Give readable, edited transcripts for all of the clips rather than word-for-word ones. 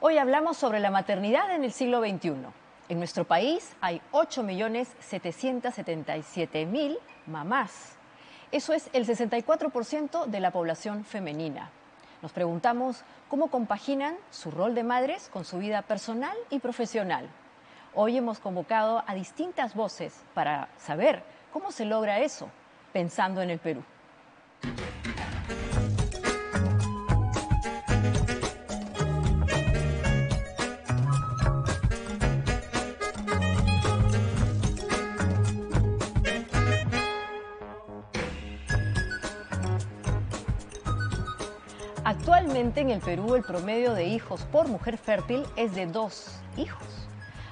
Hoy hablamos sobre la maternidad en el siglo XXI. En nuestro país hay 8.777.000 mamás. Eso es el 64% de la población femenina. Nos preguntamos cómo compaginan su rol de madres con su vida personal y profesional. Hoy hemos convocado a distintas voces para saber cómo se logra eso, pensando en el Perú. Actualmente en el Perú el promedio de hijos por mujer fértil es de 2 hijos.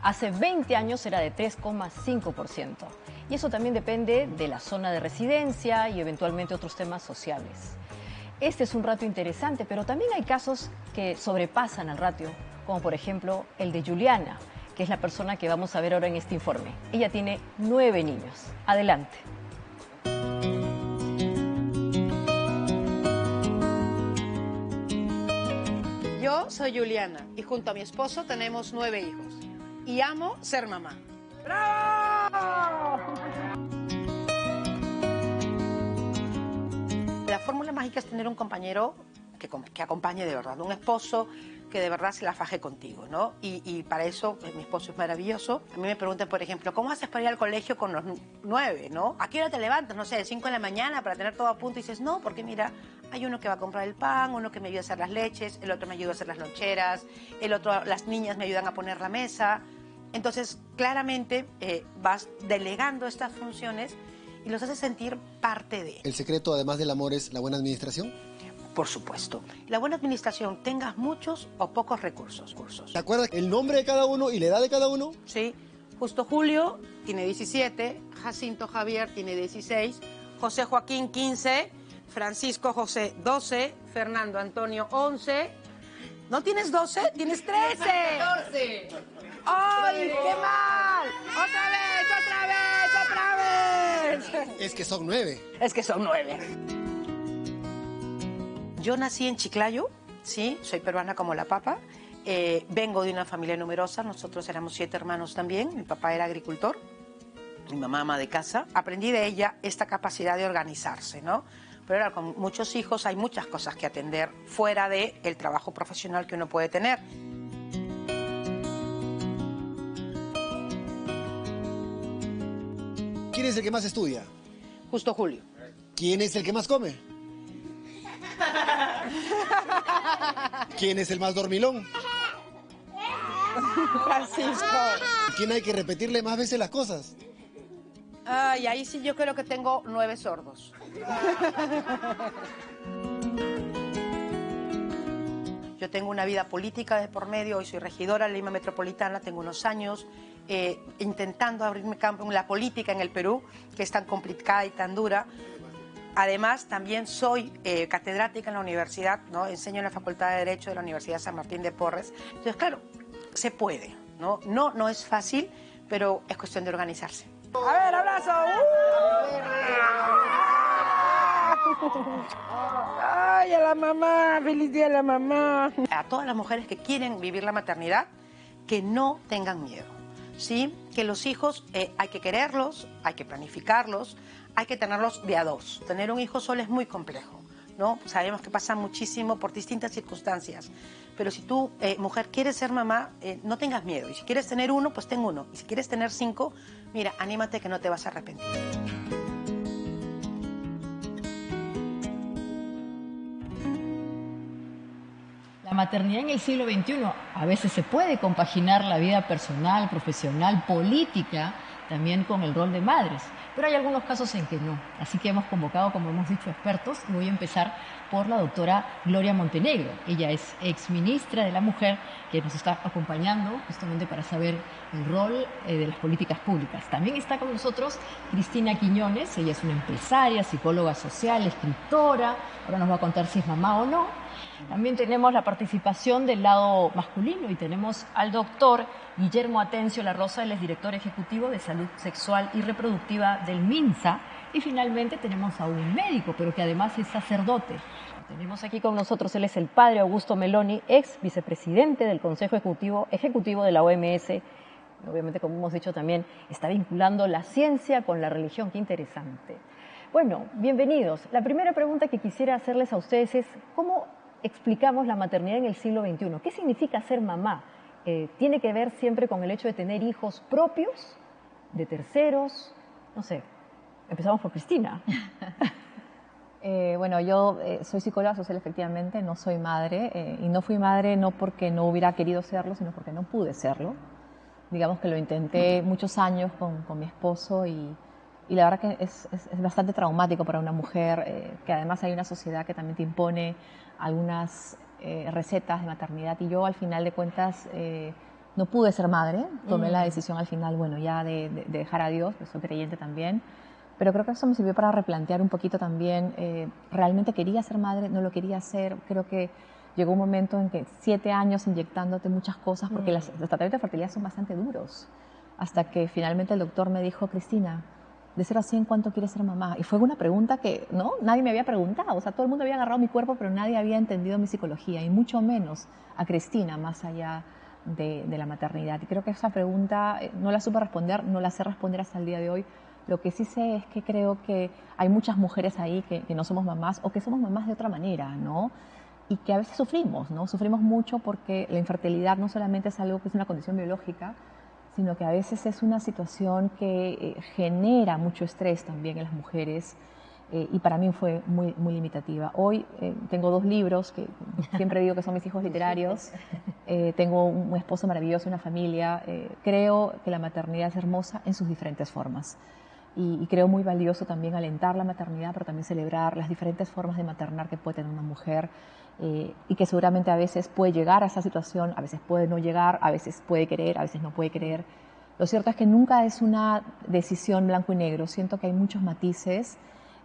Hace 20 años era de 3,5%. Y eso también depende de la zona de residencia y eventualmente otros temas sociales. Este es un ratio interesante, pero también hay casos que sobrepasan al ratio, como por ejemplo el de Juliana, que es la persona que vamos a ver ahora en este informe. Ella tiene 9 niños. Adelante. Yo soy Juliana y junto a mi esposo tenemos 9 hijos y amo ser mamá. ¡Bravo! La fórmula mágica es tener un compañero que acompañe de verdad, un esposo que de verdad se la faje contigo, ¿no? Y para eso mi esposo es maravilloso. A mí me preguntan, por ejemplo, ¿cómo haces para ir al colegio con los 9, no? ¿A qué hora te levantas? No sé, de 5 de la mañana para tener todo a punto. Y dices, no, porque mira, hay uno que va a comprar el pan, uno que me ayuda a hacer las leches, el otro me ayuda a hacer las loncheras, el otro, las niñas me ayudan a poner la mesa. Entonces, claramente vas delegando estas funciones y los haces sentir parte de. ¿El secreto, además del amor, es la buena administración? Por supuesto. La buena administración, tengas muchos o pocos recursos. ¿Te acuerdas el nombre de cada uno y la edad de cada uno? Sí. Justo Julio tiene 17, Jacinto Javier tiene 16, José Joaquín 15, Francisco José 12, Fernando Antonio 11. ¿No tienes 12? ¡Tienes 13! 14. ¡Ay, qué mal! ¡Otra vez! Es que son 9. Es que son 9. Yo nací en Chiclayo, sí, soy peruana como la papa. Vengo de una familia numerosa, nosotros éramos 7 hermanos también. Mi papá era agricultor, mi mamá ama de casa. Aprendí de ella esta capacidad de organizarse, ¿no? Pero ahora con muchos hijos hay muchas cosas que atender fuera del trabajo profesional que uno puede tener. ¿Quién es el que más estudia? Justo Julio. ¿Quién es el que más come? ¿Quién es el más dormilón? Francisco. ¿Quién hay que repetirle más veces las cosas? Ay, ahí sí yo creo que tengo 9 sordos. Yo tengo una vida política de por medio, hoy soy regidora de Lima Metropolitana, tengo unos años intentando abrirme campo en la política en el Perú, que es tan complicada y tan dura. Además, también soy catedrática en la universidad, ¿no? Enseño en la Facultad de Derecho de la Universidad San Martín de Porres. Entonces, claro, se puede, ¿no? No es fácil, pero es cuestión de organizarse. A ver, abrazo. Ay, a la mamá, feliz día a la mamá. A todas las mujeres que quieren vivir la maternidad, que no tengan miedo, ¿sí? Que los hijos hay que quererlos, hay que planificarlos, hay que tenerlos de a 2. Tener un hijo solo es muy complejo, ¿no? Sabemos que pasa muchísimo por distintas circunstancias. Pero si tú, mujer, quieres ser mamá, no tengas miedo. Y si quieres tener uno, pues ten uno. Y si quieres tener 5, mira, anímate que no te vas a arrepentir. La maternidad en el siglo XXI a veces se puede compaginar la vida personal, profesional, política, también con el rol de madres. Pero hay algunos casos en que no. Así que hemos convocado, como hemos dicho, expertos. Y voy a empezar por la doctora Gloria Montenegro. Ella es exministra de la Mujer, que nos está acompañando justamente para saber el rol de las políticas públicas. También está con nosotros Cristina Quiñones. Ella es una empresaria, psicóloga social, escritora. Ahora nos va a contar si es mamá o no. También tenemos la participación del lado masculino y tenemos al doctor Guillermo Atencio La Rosa, él es director ejecutivo de Salud Sexual y Reproductiva del MINSA. Y finalmente tenemos a un médico, pero que además es sacerdote. Tenemos aquí con nosotros, él es el padre Augusto Meloni, ex vicepresidente del Consejo Ejecutivo de la OMS. Obviamente, como hemos dicho también, está vinculando la ciencia con la religión. Qué interesante. Bueno, bienvenidos. La primera pregunta que quisiera hacerles a ustedes es, ¿cómo explicamos la maternidad en el siglo XXI? ¿Qué significa ser mamá? ¿Tiene que ver siempre con el hecho de tener hijos propios, de terceros? No sé, empezamos por Cristina. Bueno, yo soy psicóloga social efectivamente, no soy madre y no fui madre no porque no hubiera querido serlo, sino porque no pude serlo. Digamos que lo intenté muchos años con mi esposo y la verdad que es bastante traumático para una mujer, que además hay una sociedad que también te impone algunas recetas de maternidad y yo al final de cuentas no pude ser madre, tomé la decisión al final, bueno, ya de dejar a Dios, que soy creyente también. Pero creo que eso me sirvió para replantear un poquito también, realmente quería ser madre, no lo quería hacer, creo que llegó un momento en que 7 años inyectándote muchas cosas, porque los tratamientos de fertilidad son bastante duros, hasta que finalmente el doctor me dijo, Cristina, de 0 a 100, ¿cuánto quieres ser mamá? Y fue una pregunta que no, nadie me había preguntado, o sea, todo el mundo había agarrado mi cuerpo, pero nadie había entendido mi psicología, y mucho menos a Cristina, más allá de la maternidad. Y creo que esa pregunta no la supe responder, no la sé responder hasta el día de hoy. Lo que sí sé es que creo que hay muchas mujeres ahí que no somos mamás o que somos mamás de otra manera, ¿no? Y que a veces sufrimos, ¿no? Sufrimos mucho porque la infertilidad no solamente es algo que es una condición biológica, sino que a veces es una situación que genera mucho estrés también en las mujeres y para mí fue muy, muy limitativa. Hoy tengo 2 libros que siempre digo que son mis hijos literarios, tengo un esposo maravilloso, una familia, creo que la maternidad es hermosa en sus diferentes formas. Y creo muy valioso también alentar la maternidad, pero también celebrar las diferentes formas de maternar que puede tener una mujer y que seguramente a veces puede llegar a esa situación, a veces puede no llegar, a veces puede querer, a veces no puede querer. Lo cierto es que nunca es una decisión blanco y negro, siento que hay muchos matices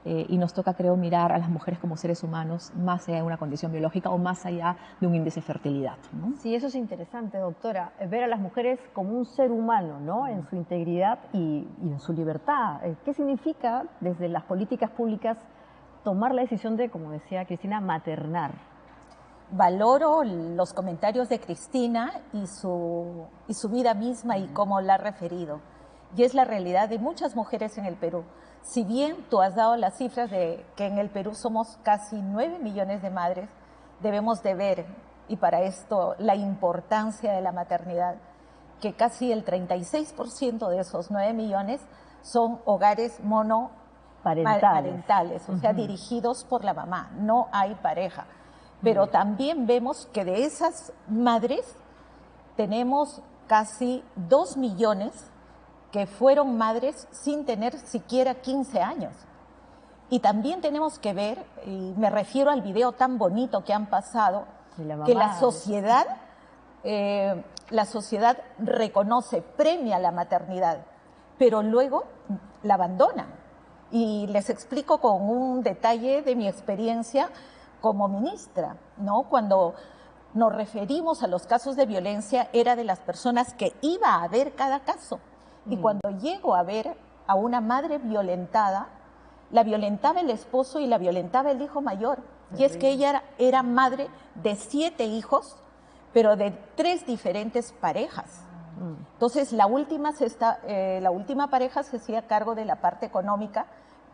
y nos toca, creo, mirar a las mujeres como seres humanos más allá de una condición biológica o más allá de un índice de fertilidad, ¿no? Sí, eso es interesante, doctora, ver a las mujeres como un ser humano, ¿no? En su integridad y en su libertad. ¿Qué significa desde las políticas públicas tomar la decisión de, como decía Cristina, maternar? Valoro los comentarios de Cristina y su vida misma y cómo la ha referido. Y es la realidad de muchas mujeres en el Perú. Si bien tú has dado las cifras de que en el Perú somos casi 9 millones de madres, debemos de ver, y para esto la importancia de la maternidad, que casi el 36% de esos 9 millones son hogares monoparentales, o sea, dirigidos por la mamá, no hay pareja. Pero también vemos que de esas madres tenemos casi 2 millones que fueron madres sin tener siquiera 15 años. Y también tenemos que ver, y me refiero al video tan bonito que han pasado, que la sociedad reconoce, premia la maternidad, pero luego la abandona. Y les explico con un detalle de mi experiencia como ministra, ¿no? Cuando nos referimos a los casos de violencia, era de las personas que iba a ver cada caso. Y cuando llego a ver a una madre violentada, la violentaba el esposo y la violentaba el hijo mayor. Y es que ella era madre de 7 hijos, pero de 3 diferentes parejas. Entonces, la última pareja se hacía cargo de la parte económica,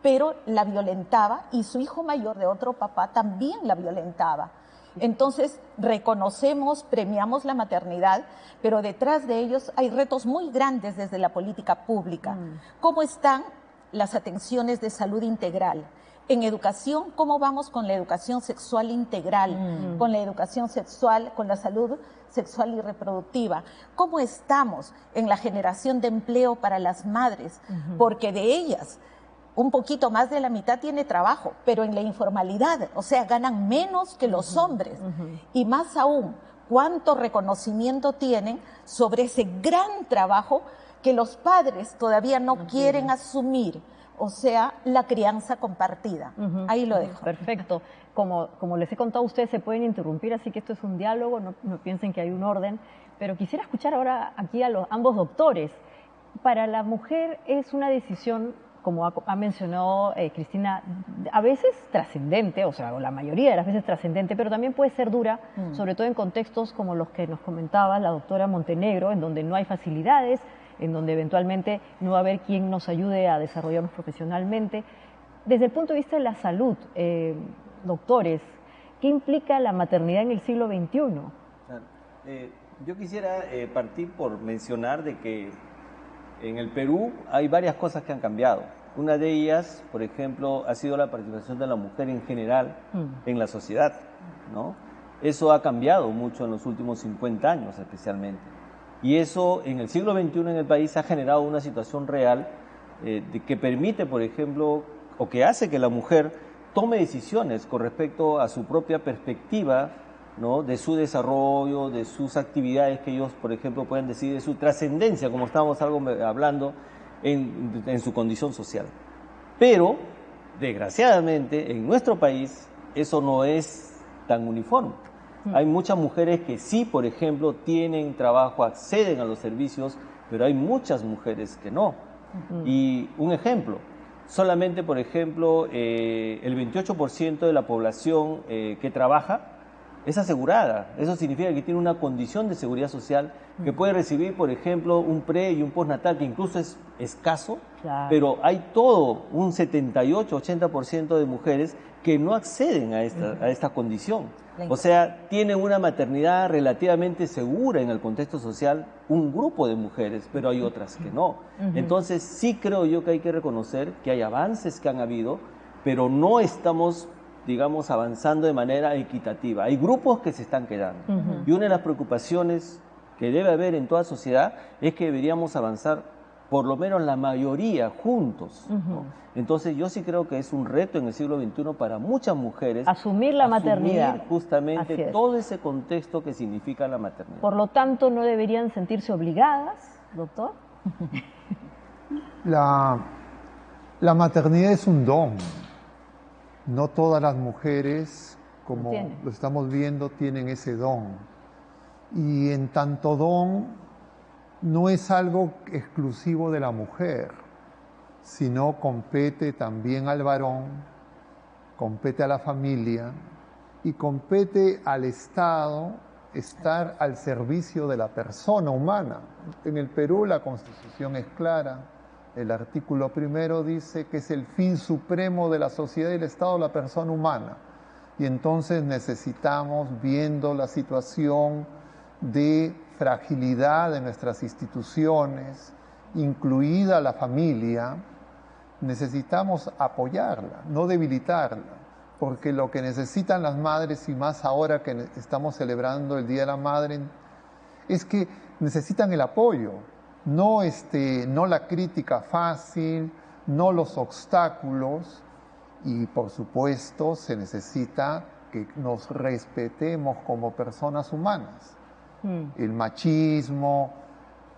pero la violentaba y su hijo mayor de otro papá también la violentaba. Entonces, reconocemos, premiamos la maternidad, pero detrás de ellos hay retos muy grandes desde la política pública. ¿Cómo están las atenciones de salud integral? En educación, ¿cómo vamos con la educación sexual integral? Con la educación sexual, con la salud sexual y reproductiva. ¿Cómo estamos en la generación de empleo para las madres? Porque de ellas, un poquito más de la mitad tiene trabajo, pero en la informalidad, o sea, ganan menos que los hombres. Y más aún, ¿cuánto reconocimiento tienen sobre ese gran trabajo que los padres todavía no quieren asumir? O sea, la crianza compartida. Ahí lo dejo. Perfecto. Como les he contado, ustedes se pueden interrumpir, así que esto es un diálogo, no piensen que hay un orden. Pero quisiera escuchar ahora aquí a ambos doctores. Para la mujer es una decisión como ha mencionado Cristina, a veces trascendente, o sea, la mayoría de las veces trascendente, pero también puede ser dura, sobre todo en contextos como los que nos comentaba la doctora Montenegro, en donde no hay facilidades, en donde eventualmente no va a haber quien nos ayude a desarrollarnos profesionalmente. Desde el punto de vista de la salud, doctores, ¿qué implica la maternidad en el siglo XXI? Yo quisiera partir por mencionar de que en el Perú hay varias cosas que han cambiado. Una de ellas, por ejemplo, ha sido la participación de la mujer en general en la sociedad, ¿no? Eso ha cambiado mucho en los últimos 50 años especialmente. Y eso en el siglo XXI en el país ha generado una situación real de que permite, por ejemplo, o que hace que la mujer tome decisiones con respecto a su propia perspectiva, ¿no? De su desarrollo, de sus actividades que ellos, por ejemplo, pueden decidir, de su trascendencia, como estábamos hablando, en su condición social. Pero, desgraciadamente, en nuestro país eso no es tan uniforme. Hay muchas mujeres que sí, por ejemplo, tienen trabajo, acceden a los servicios, pero hay muchas mujeres que no. Y un ejemplo, solamente, por ejemplo, el 28% de la población que trabaja es asegurada. Eso significa que tiene una condición de seguridad social que puede recibir, por ejemplo, un pre y un postnatal que incluso es escaso, claro, pero hay todo un 78-80% de mujeres que no acceden a esta condición. O sea, tienen una maternidad relativamente segura en el contexto social, un grupo de mujeres, pero hay otras que no. Entonces, sí creo yo que hay que reconocer que hay avances que han habido, pero no estamos, digamos, avanzando de manera equitativa. Hay grupos que se están quedando. Y una de las preocupaciones que debe haber en toda sociedad es que deberíamos avanzar por lo menos la mayoría juntos, ¿no? Entonces yo sí creo que es un reto en el siglo XXI para muchas mujeres asumir la maternidad, justamente todo ese contexto que significa la maternidad. Por lo tanto, ¿no deberían sentirse obligadas, doctor? La maternidad es un don. No todas las mujeres, como lo estamos viendo, tienen ese don. Y en tanto don, no es algo exclusivo de la mujer, sino compete también al varón, compete a la familia y compete al Estado estar al servicio de la persona humana. En el Perú la Constitución es clara. El artículo 1 dice que es el fin supremo de la sociedad y el Estado la persona humana. Y entonces necesitamos, viendo la situación de fragilidad de nuestras instituciones, incluida la familia, necesitamos apoyarla, no debilitarla, porque lo que necesitan las madres, y más ahora que estamos celebrando el Día de la Madre, es que necesitan el apoyo, no la crítica fácil, no los obstáculos, y por supuesto se necesita que nos respetemos como personas humanas. El machismo,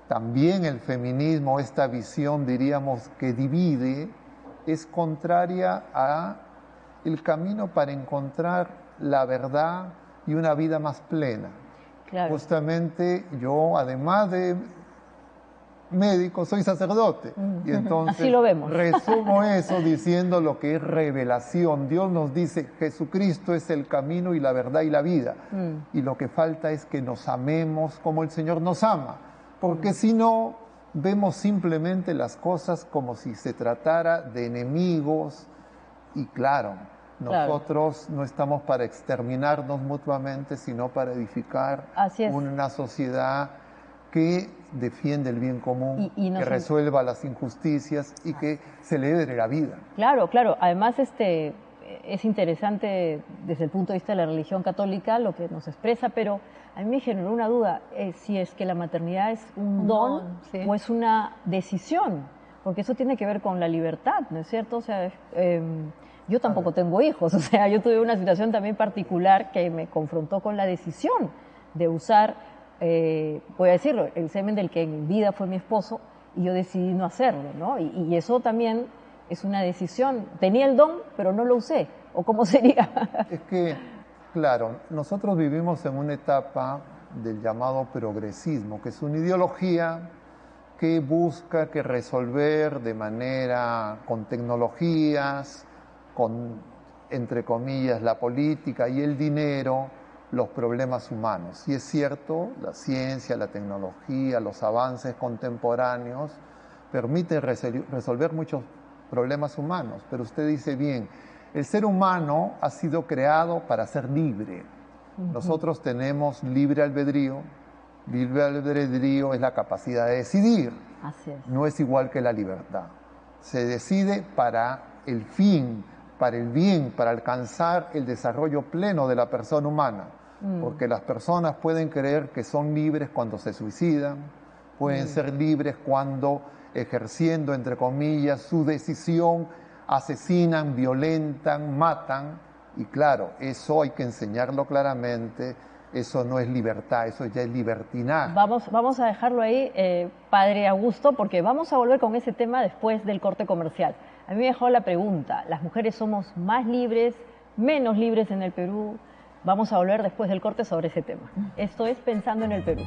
también el feminismo, esta visión, diríamos, que divide, es contraria a el camino para encontrar la verdad y una vida más plena. Claro. Justamente yo, además de médico, soy sacerdote. Y entonces así lo vemos. Resumo eso diciendo lo que es revelación. Dios nos dice, Jesucristo es el camino y la verdad y la vida. Y lo que falta es que nos amemos como el Señor nos ama. Porque si no, vemos simplemente las cosas como si se tratara de enemigos. Y claro, nosotros no estamos para exterminarnos mutuamente, sino para edificar una sociedad que defiende el bien común, que resuelva las injusticias y que celebre la vida. Claro, claro. Además, es interesante desde el punto de vista de la religión católica lo que nos expresa, pero a mí me generó una duda, si es que la maternidad es un don o es una decisión, porque eso tiene que ver con la libertad, ¿no es cierto? O sea, yo tampoco tengo hijos, o sea, yo tuve una situación también particular que me confrontó con la decisión de usar, voy a decirlo, el semen del que en vida fue mi esposo, y yo decidí no hacerlo, ¿no? Y eso también es una decisión. Tenía el don, pero no lo usé. ¿O cómo sería? Es que, claro, nosotros vivimos en una etapa del llamado progresismo, que es una ideología que busca que resolver de manera con tecnologías, con, entre comillas, la política y el dinero, los problemas humanos. Y es cierto, la ciencia, la tecnología, los avances contemporáneos permiten resolver muchos problemas humanos, pero usted dice bien, el ser humano ha sido creado para ser libre. Nosotros tenemos libre albedrío. Libre albedrío es la capacidad de decidir. Así es. No es igual que la libertad. Se decide para el fin, para el bien, para alcanzar el desarrollo pleno de la persona humana. Porque las personas pueden creer que son libres cuando se suicidan, pueden ser libres cuando, ejerciendo, entre comillas, su decisión, asesinan, violentan, matan. Y claro, eso hay que enseñarlo claramente. Eso no es libertad, eso ya es libertinaje. Vamos a dejarlo ahí, padre Augusto, porque vamos a volver con ese tema después del corte comercial. A mí me dejó la pregunta, ¿las mujeres somos más libres, menos libres en el Perú? Vamos a volver después del corte sobre ese tema. Esto es Pensando en el Perú.